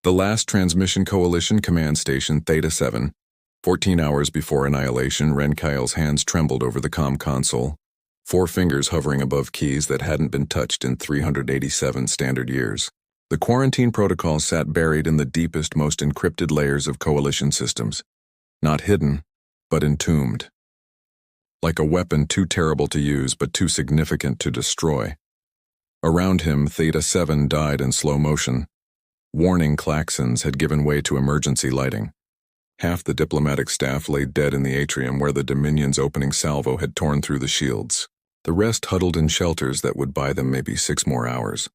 The last transmission coalition command station Theta 7. 14 hours before annihilation, Renkail's hands trembled over the comm console, 4 fingers hovering above keys that hadn't been touched in 387 standard years. The quarantine protocol sat buried in the deepest, most encrypted layers of coalition systems. Not hidden, but entombed. Like a weapon too terrible to use but too significant to destroy. Around him, Theta 7 died in slow motion. Warning klaxons had given way to emergency lighting. Half the diplomatic staff lay dead in the atrium where the Dominion's opening salvo had torn through the shields. The rest huddled in shelters that would buy them maybe 6 more hours.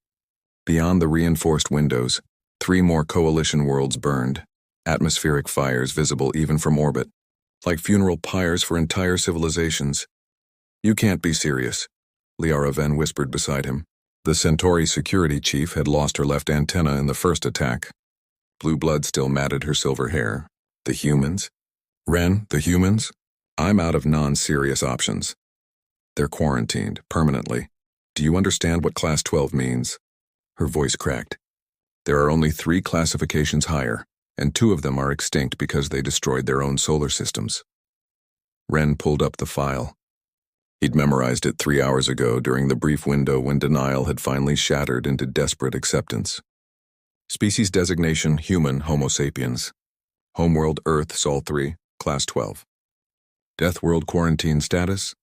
Beyond the reinforced windows, 3 more coalition worlds burned, atmospheric fires visible even from orbit, like funeral pyres for entire civilizations. "You can't be serious," Liara Ven whispered beside him. The Centauri security chief had lost her left antenna in the first attack. Blue blood still matted her silver hair. "The humans?" "Ren, the humans? I'm out of non-serious options. They're quarantined, permanently. Do you understand what Class 12 means?" Her voice cracked. "There are only 3 classifications higher, and 2 of them are extinct because they destroyed their own solar systems." Ren pulled up the file. He'd memorized it 3 hours ago during the brief window when denial had finally shattered into desperate acceptance. Species designation: human, Homo sapiens. Homeworld Earth, Sol 3, Class 12. Deathworld quarantine status: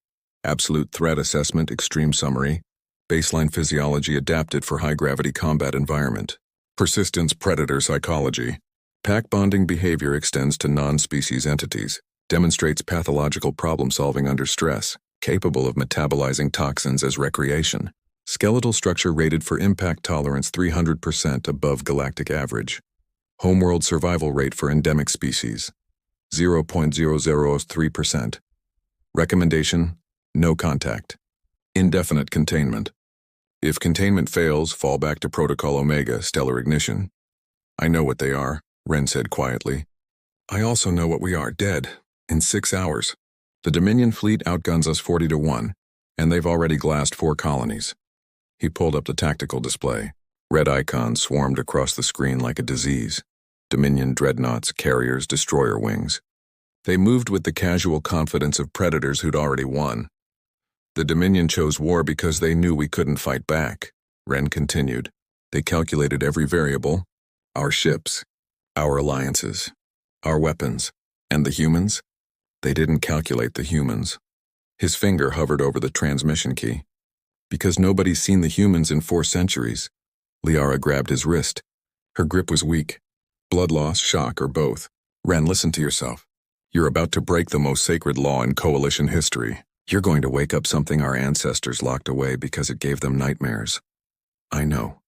absolute threat assessment, extreme summary. Baseline physiology adapted for high-gravity combat environment. Persistence predator psychology. Pack bonding behavior extends to non-species entities. Demonstrates pathological problem-solving under stress. Capable of metabolizing toxins as recreation. Skeletal structure rated for impact tolerance 300% above galactic average. Homeworld survival rate for endemic species, 0.003%. Recommendation: no contact. Indefinite containment. If containment fails, fall back to Protocol Omega, stellar ignition. "I know what they are," Ren said quietly. "I also know what we are, dead, in 6 hours. The Dominion fleet outguns us 40-1, and they've already glassed 4 colonies." He pulled up the tactical display. Red icons swarmed across the screen like a disease. Dominion dreadnoughts, carriers, destroyer wings. They moved with the casual confidence of predators who'd already won. "The Dominion chose war because they knew we couldn't fight back," Ren continued. "They calculated every variable. Our ships, our alliances, our weapons, and the humans. They didn't calculate the humans." His finger hovered over the transmission key. "Because nobody's seen the humans in 4 centuries. Liara grabbed his wrist. Her grip was weak. Blood loss, shock, or both. "Ren, listen to yourself. You're about to break the most sacred law in coalition history. You're going to wake up something our ancestors locked away because it gave them nightmares." "I know.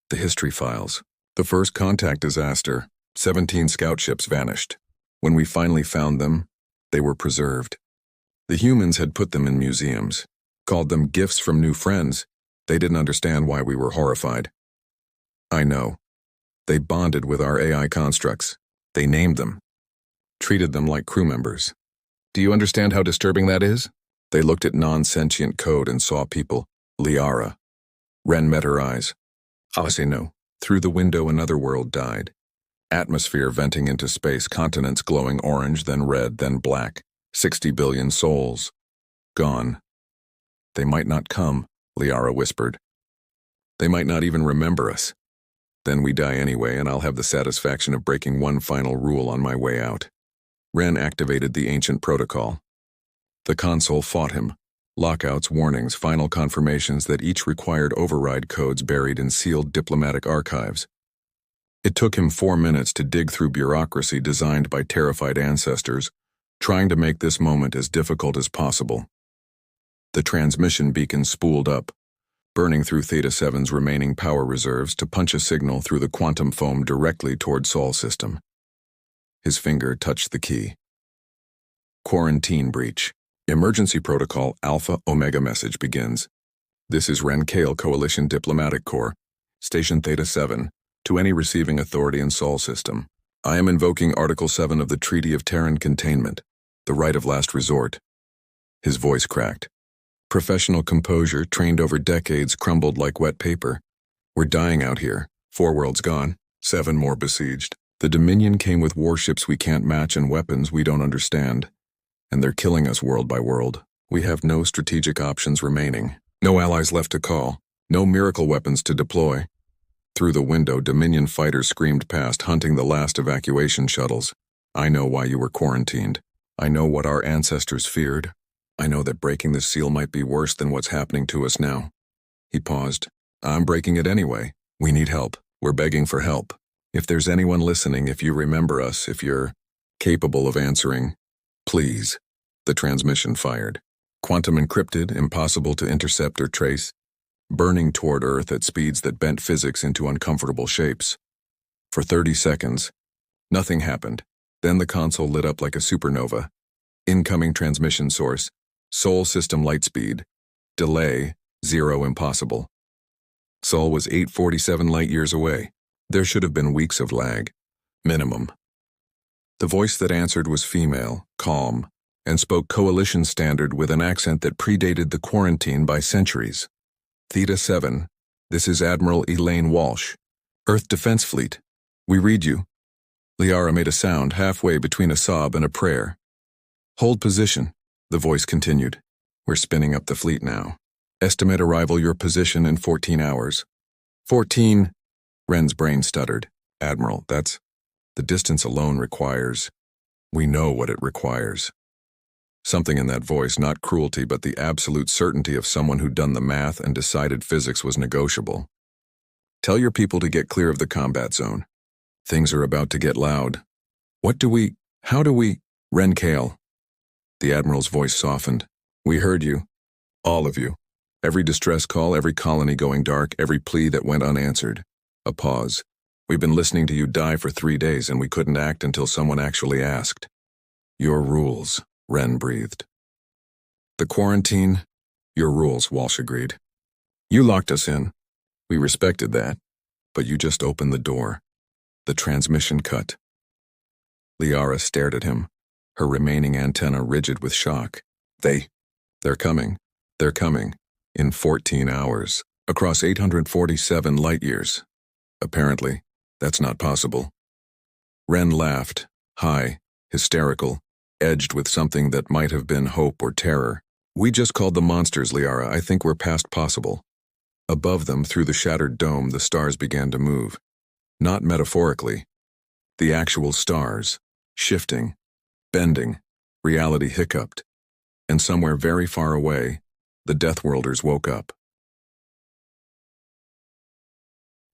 The history files. The first contact disaster, 17 scout ships vanished. When we finally found them, they were preserved. The humans had put them in museums, called them gifts from new friends. They didn't understand why we were horrified." "I know. They bonded with our AI constructs. They named them. Treated them like crew members. Do you understand how disturbing that is? They looked at non-sentient code and saw people. Liara." Ren met her eyes. "No." Through the window another world died. Atmosphere venting into space, continents glowing orange, then red, then black. 60 billion souls. Gone. "They might not come," Liara whispered. "They might not even remember us. Then we die anyway, and I'll have the satisfaction of breaking one final rule on my way out." Ren activated the ancient protocol. The console fought him. Lockouts, warnings, final confirmations that each required override codes buried in sealed diplomatic archives. It took him 4 minutes to dig through bureaucracy designed by terrified ancestors, trying to make this moment as difficult as possible. The transmission beacon spooled up, burning through Theta 7's remaining power reserves to punch a signal through the quantum foam directly toward Sol system. His finger touched the key. Quarantine breach. Emergency protocol Alpha Omega message begins. "This is Renkail Coalition Diplomatic Corps, Station Theta 7, to any receiving authority in Sol system. I am invoking Article 7 of the Treaty of Terran Containment, the right of last resort." His voice cracked. Professional composure, trained over decades, crumbled like wet paper. "We're dying out here. 4 worlds gone. 7 more besieged. The Dominion came with warships we can't match and weapons we don't understand. And they're killing us world by world. We have no strategic options remaining. No allies left to call. No miracle weapons to deploy. Through the window, Dominion fighters screamed past, hunting the last evacuation shuttles. I know why you were quarantined. I know what our ancestors feared. I know that breaking this seal might be worse than what's happening to us now. He paused. I'm breaking it anyway. We need help. We're begging for help. If there's anyone listening, if you remember us, if you're capable of answering, please. The transmission fired. Quantum encrypted, impossible to intercept or trace, burning toward Earth at speeds that bent physics into uncomfortable shapes. For 30 seconds, nothing happened. Then the console lit up like a supernova. Incoming transmission source, Sol system light speed, delay, 0 impossible. Sol was 847 light-years away. There should have been weeks of lag. Minimum. The voice that answered was female, calm, and spoke Coalition Standard with an accent that predated the quarantine by centuries. Theta 7, this is Admiral Elaine Walsh, Earth Defense Fleet. We read you. Liara made a sound halfway between a sob and a prayer. Hold position, the voice continued. We're spinning up the fleet now. Estimate arrival your position in 14 hours. 14. Wren's brain stuttered. Admiral, that's... The distance alone requires... We know what it requires. Something in that voice, not cruelty, but the absolute certainty of someone who'd done the math and decided physics was negotiable. Tell your people to get clear of the combat zone. Things are about to get loud. How do we... Wren Kale. The Admiral's voice softened. We heard you. All of you. Every distress call, every colony going dark, every plea that went unanswered. A pause. We've been listening to you die for 3 days and we couldn't act until someone actually asked. Your rules, Wren breathed. The quarantine, your rules, Walsh agreed. You locked us in. We respected that. But you just opened the door. The transmission cut. Liara stared at him, her remaining antenna rigid with shock. They're coming. They're coming. In 14 hours. Across 847 light-years. Apparently, that's not possible. Wren laughed, high, hysterical, edged with something that might have been hope or terror. We just called the monsters, Liara. I think we're past possible. Above them, through the shattered dome, the stars began to move. Not metaphorically. The actual stars. Shifting. Bending. Reality hiccuped. And somewhere very far away, the Deathworlders woke up.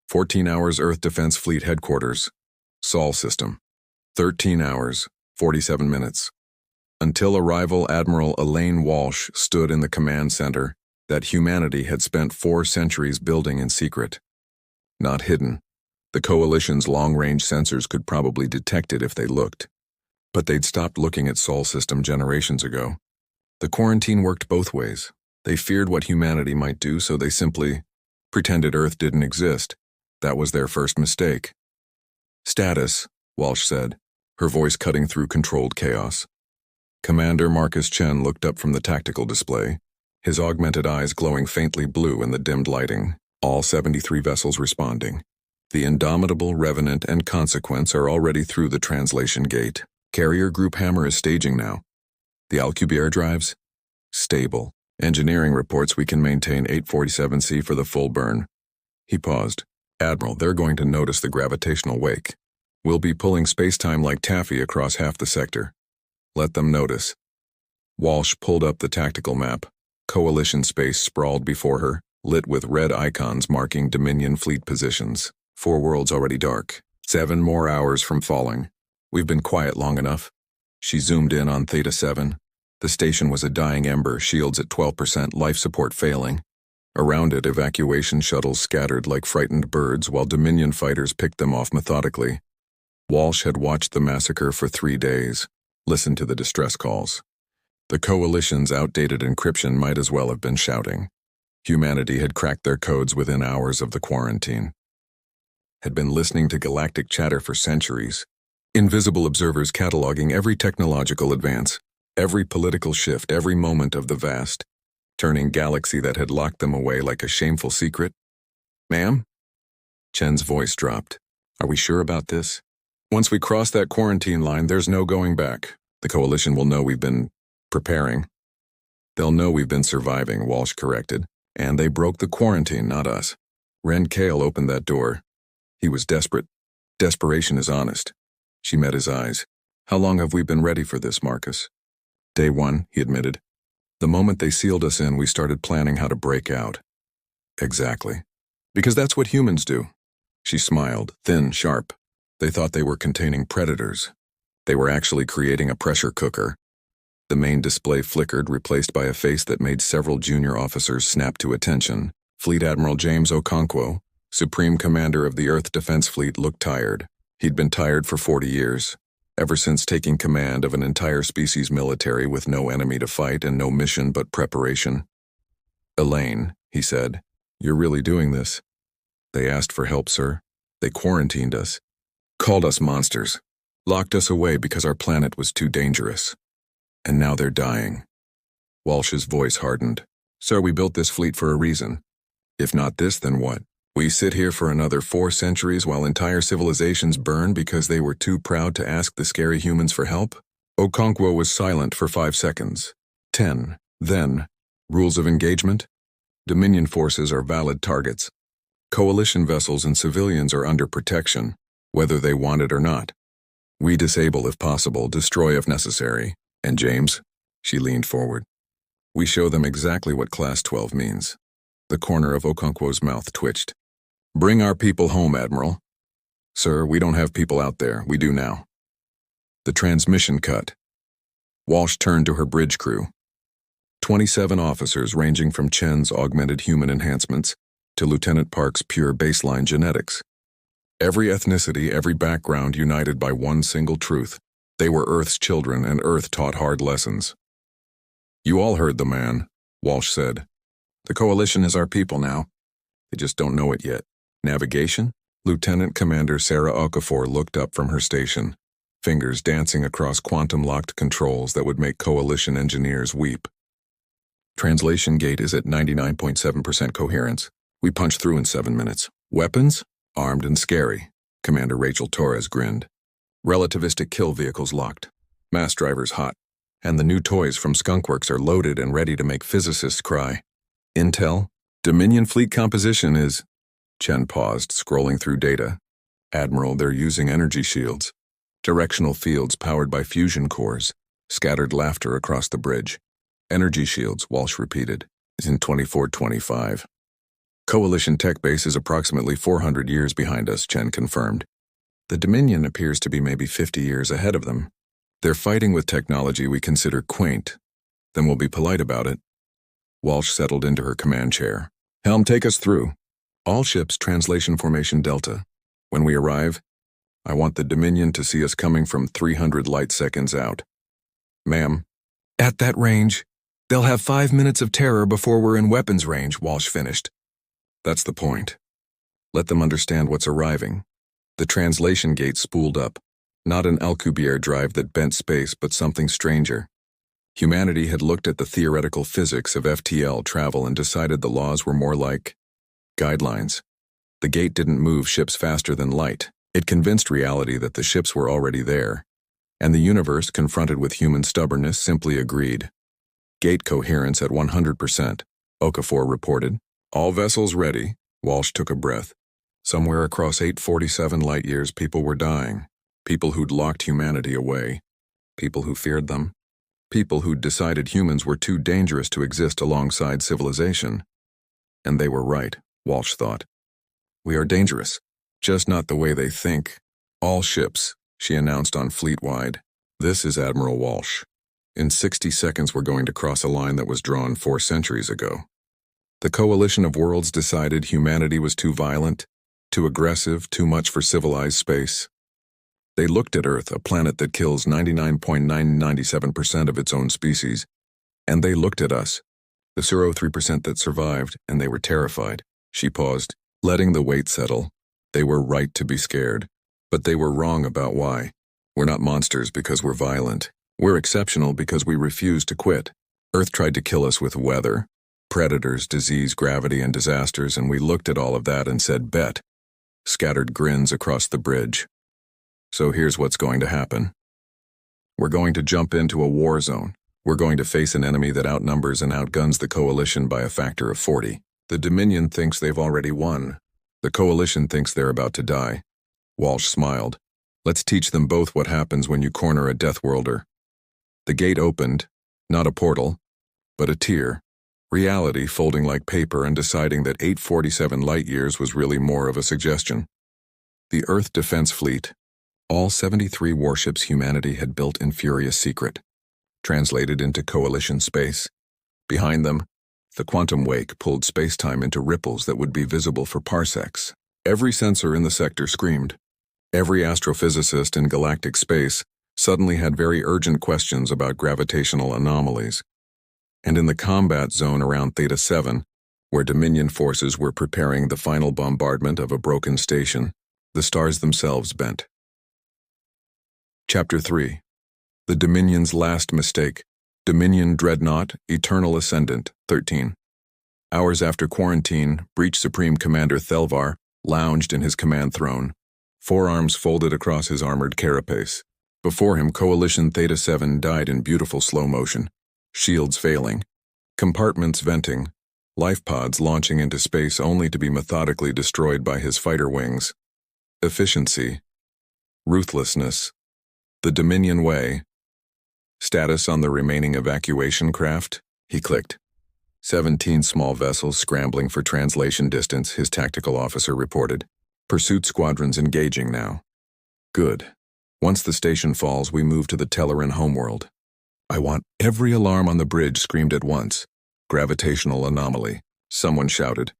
14 hours Earth Defense Fleet Headquarters. Sol System. 13 hours, 47 minutes. Until arrival, Admiral Elaine Walsh stood in the command center that humanity had spent 4 centuries building in secret. Not hidden. The Coalition's long-range sensors could probably detect it if they looked. But they'd stopped looking at Sol System generations ago. The quarantine worked both ways. They feared what humanity might do, so they simply pretended Earth didn't exist. That was their first mistake. Status, Walsh said, her voice cutting through controlled chaos. Commander Marcus Chen looked up from the tactical display, his augmented eyes glowing faintly blue in the dimmed lighting, all 73 vessels responding. The Indomitable, Revenant, and Consequence are already through the translation gate. Carrier Group Hammer is staging now. The Alcubierre drives? Stable. Engineering reports we can maintain 847C for the full burn. He paused. Admiral, they're going to notice the gravitational wake. We'll be pulling space-time like taffy across half the sector. Let them notice. Walsh pulled up the tactical map. Coalition space sprawled before her, lit with red icons marking Dominion fleet positions. 4 worlds already dark. 7 more hours from falling. We've been quiet long enough. She zoomed in on Theta 7. The station was a dying ember, shields at 12%, life support failing. Around it, evacuation shuttles scattered like frightened birds while Dominion fighters picked them off methodically. Walsh had watched the massacre for 3 days, listened to the distress calls. The Coalition's outdated encryption might as well have been shouting. Humanity had cracked their codes within hours of the quarantine. Had been listening to galactic chatter for centuries. Invisible observers cataloging every technological advance, every political shift, every moment of the vast, turning galaxy that had locked them away like a shameful secret. Ma'am? Chen's voice dropped. Are we sure about this? Once we cross that quarantine line, there's no going back. The Coalition will know we've been preparing. They'll know we've been surviving, Walsh corrected. And they broke the quarantine, not us. Ren Kale opened that door. He was desperate. Desperation is honest. She met his eyes. How long have we been ready for this, Marcus? Day one, he admitted. The moment they sealed us in, we started planning how to break out. Exactly. Because that's what humans do. She smiled, thin, sharp. They thought they were containing predators. They were actually creating a pressure cooker. The main display flickered, replaced by a face that made several junior officers snap to attention. Fleet Admiral James Okonkwo, Supreme Commander of the Earth Defense Fleet, looked tired. He'd been tired for 40 years, ever since taking command of an entire species military with no enemy to fight and no mission but preparation. Elaine, he said, you're really doing this? They asked for help, sir. They quarantined us, called us monsters, locked us away because our planet was too dangerous. And now they're dying. Walsh's voice hardened. Sir, we built this fleet for a reason. If not this, then what? We sit here for another 4 centuries while entire civilizations burn because they were too proud to ask the scary humans for help? Okonkwo was silent for 5 seconds. 10. Then, rules of engagement? Dominion forces are valid targets. Coalition vessels and civilians are under protection, whether they want it or not. We disable if possible, destroy if necessary. And James, she leaned forward. We show them exactly what Class 12 means. The corner of Okonkwo's mouth twitched. Bring our people home, Admiral. Sir, we don't have people out there. We do now. The transmission cut. Walsh turned to her bridge crew. 27 officers ranging from Chen's augmented human enhancements to Lieutenant Park's pure baseline genetics. Every ethnicity, every background united by one single truth. They were Earth's children, and Earth taught hard lessons. You all heard the man, Walsh said. The Coalition is our people now. They just don't know it yet. Navigation? Lieutenant Commander Sarah Okafor looked up from her station, fingers dancing across quantum-locked controls that would make Coalition engineers weep. Translation gate is at 99.7% coherence. We punch through in 7 minutes. Weapons? Armed and scary. Commander Rachel Torres grinned. Relativistic kill vehicles locked. Mass drivers hot. And the new toys from Skunkworks are loaded and ready to make physicists cry. Intel? Dominion fleet composition is... Chen paused, scrolling through data. Admiral, they're using energy shields. Directional fields powered by fusion cores. Scattered laughter across the bridge. Energy shields, Walsh repeated. Is in 2425. Coalition tech base is approximately 400 years behind us, Chen confirmed. The Dominion appears to be maybe 50 years ahead of them. They're fighting with technology we consider quaint. Then we'll be polite about it. Walsh settled into her command chair. Helm, take us through. All ships translation formation Delta. When we arrive, I want the Dominion to see us coming from 300 light seconds out. Ma'am. At that range, they'll have 5 minutes of terror before we're in weapons range, Walsh finished. That's the point. Let them understand what's arriving. The translation gate spooled up. Not an Alcubierre drive that bent space, but something stranger. Humanity had looked at the theoretical physics of FTL travel and decided the laws were more like guidelines. The gate didn't move ships faster than light. It convinced reality that the ships were already there. And the universe, confronted with human stubbornness, simply agreed. Gate coherence at 100%, Okafor reported. All vessels ready. Walsh took a breath. Somewhere across 847 light-years, people were dying. People who'd locked humanity away. People who feared them. People who'd decided humans were too dangerous to exist alongside civilization. And they were right, Walsh thought. We are dangerous. Just not the way they think. All ships, she announced on fleet-wide. This is Admiral Walsh. In 60 seconds we're going to cross a line that was drawn 4 centuries ago. The coalition of worlds decided humanity was too violent, too aggressive, too much for civilized space. They looked at Earth, a planet that kills 99.997% of its own species, and they looked at us, the 0.3% that survived, and they were terrified. She paused, letting the weight settle. They were right to be scared, but they were wrong about why. We're not monsters because we're violent. We're exceptional because we refuse to quit. Earth tried to kill us with weather, predators, disease, gravity, and disasters, and we looked at all of that and said, bet. scattered grins across the bridge. So here's what's going to happen. We're going to jump into a war zone. We're going to face an enemy that outnumbers and outguns the Coalition by a factor of 40. The Dominion thinks they've already won. The Coalition thinks they're about to die. Walsh smiled. Let's teach them both what happens when you corner a Deathworlder. The gate opened, not a portal, but a tier. Reality folding like paper and deciding that 847 light-years was really more of a suggestion. The Earth Defense Fleet, all 73 warships humanity had built in furious secret, translated into Coalition space. Behind them, the quantum wake pulled space-time into ripples that would be visible for parsecs. Every sensor in the sector screamed. Every astrophysicist in galactic space suddenly had very urgent questions about gravitational anomalies. And in the combat zone around Theta 7, where Dominion forces were preparing the final bombardment of a broken station, the stars themselves bent. Chapter 3. The Dominion's Last Mistake. Dominion Dreadnought, Eternal Ascendant, 13. Hours after quarantine, Breach Supreme Commander Thelvar lounged in his command throne, forearms folded across his armored carapace. Before him, Coalition Theta 7 died in beautiful slow motion, shields failing, compartments venting, life pods launching into space only to be methodically destroyed by his fighter wings. Efficiency. Ruthlessness. The Dominion way. Status on the remaining evacuation craft? He clicked. 17 small vessels scrambling for translation distance, his tactical officer reported. Pursuit squadrons engaging now. Good. Once the station falls, we move to the Telleran homeworld. I want every alarm on the bridge screamed at once. Gravitational anomaly, someone shouted.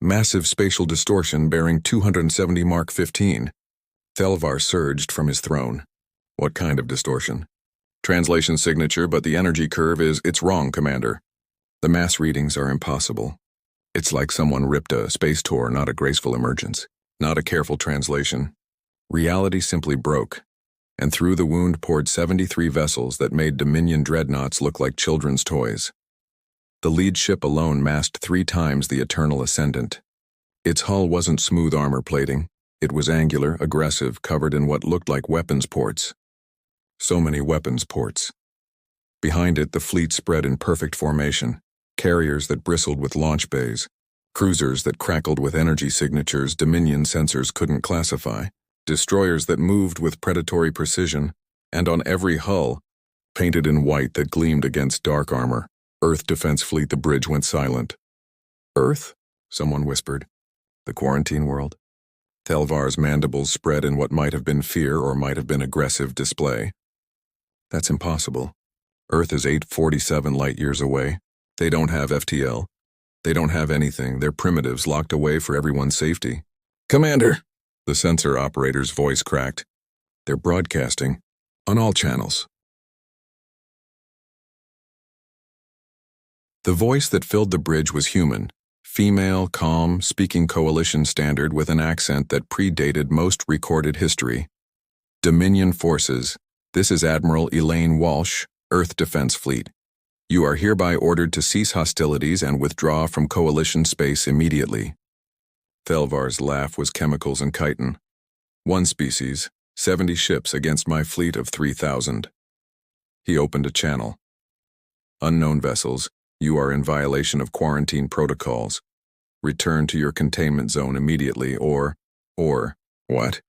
Massive spatial distortion bearing 270 Mark 15. Thelvar surged from his throne. What kind of distortion? Translation signature, but the energy curve it's wrong, Commander. The mass readings are impossible. It's like someone ripped a space tour, not a graceful emergence, not a careful translation. Reality simply broke, and through the wound poured 73 vessels that made Dominion dreadnoughts look like children's toys. The lead ship alone massed 3 times the Eternal Ascendant. Its hull wasn't smooth armor plating. It was angular, aggressive, covered in what looked like weapons ports. So many weapons ports. Behind it, the fleet spread in perfect formation, carriers that bristled with launch bays, cruisers that crackled with energy signatures Dominion sensors couldn't classify, destroyers that moved with predatory precision, and on every hull, painted in white that gleamed against dark armor, Earth Defense Fleet. The bridge went silent. Earth? Someone whispered. The quarantine world? Thelvar's mandibles spread in what might have been fear or might have been aggressive display. That's impossible. Earth is 847 light-years away. They don't have FTL. They don't have anything. They're primitives locked away for everyone's safety. Commander! The sensor operator's voice cracked. They're broadcasting. On all channels. The voice that filled the bridge was human. Female, calm, speaking Coalition standard with an accent that predated most recorded history. Dominion forces. This is Admiral Elaine Walsh, Earth Defense Fleet. You are hereby ordered to cease hostilities and withdraw from Coalition space immediately. Thelvar's laugh was chemicals and chitin. 1 species, 70 ships against my fleet of 3,000. He opened a channel. Unknown vessels, you are in violation of quarantine protocols. Return to your containment zone immediately or what?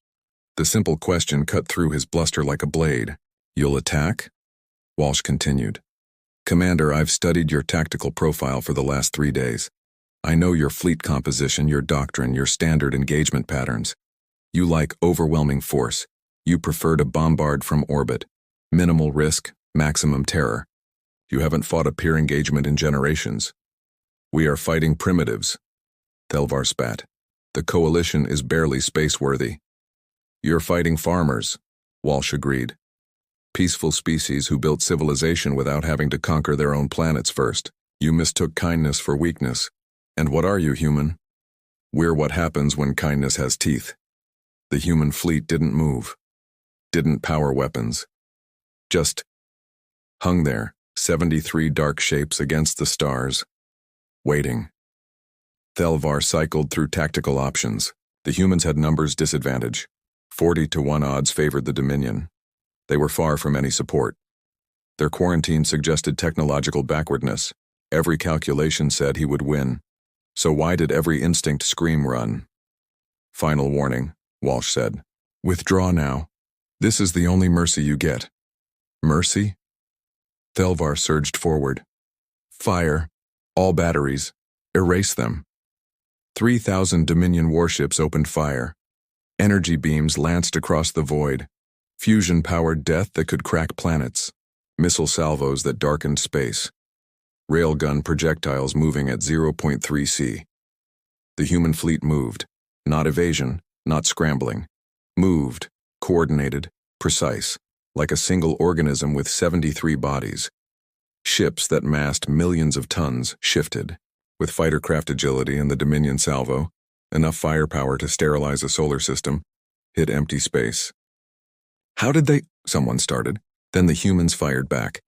The simple question cut through his bluster like a blade. You'll attack? Walsh continued. Commander, I've studied your tactical profile for the last 3 days. I know your fleet composition, your doctrine, your standard engagement patterns. You like overwhelming force. You prefer to bombard from orbit. Minimal risk, maximum terror. You haven't fought a peer engagement in generations. We are fighting primitives. Thelvar spat. The Coalition is barely space-worthy. You're fighting farmers, Walsh agreed. Peaceful species who built civilization without having to conquer their own planets first. You mistook kindness for weakness. And what are you, human? We're what happens when kindness has teeth. The human fleet didn't move. Didn't power weapons. Just hung there, 73 dark shapes against the stars. Waiting. Thelvar cycled through tactical options. The humans had numbers disadvantage. 40-1 odds favored the Dominion. They were far from any support. Their quarantine suggested technological backwardness. Every calculation said he would win. So why did every instinct scream run? Final warning, Walsh said. Withdraw now. This is the only mercy you get. Mercy? Thelvar surged forward. Fire. All batteries. Erase them. 3,000 Dominion warships opened fire. Energy beams lanced across the void. Fusion-powered death that could crack planets. Missile salvos that darkened space. Railgun projectiles moving at 0.3 C. The human fleet moved. Not evasion, not scrambling. Moved, coordinated, precise, like a single organism with 73 bodies. Ships that massed millions of tons shifted, with fighter-craft agility and the Dominion salvo, enough firepower to sterilize a solar system, hit empty space. How did they? Someone started. Then the humans fired back.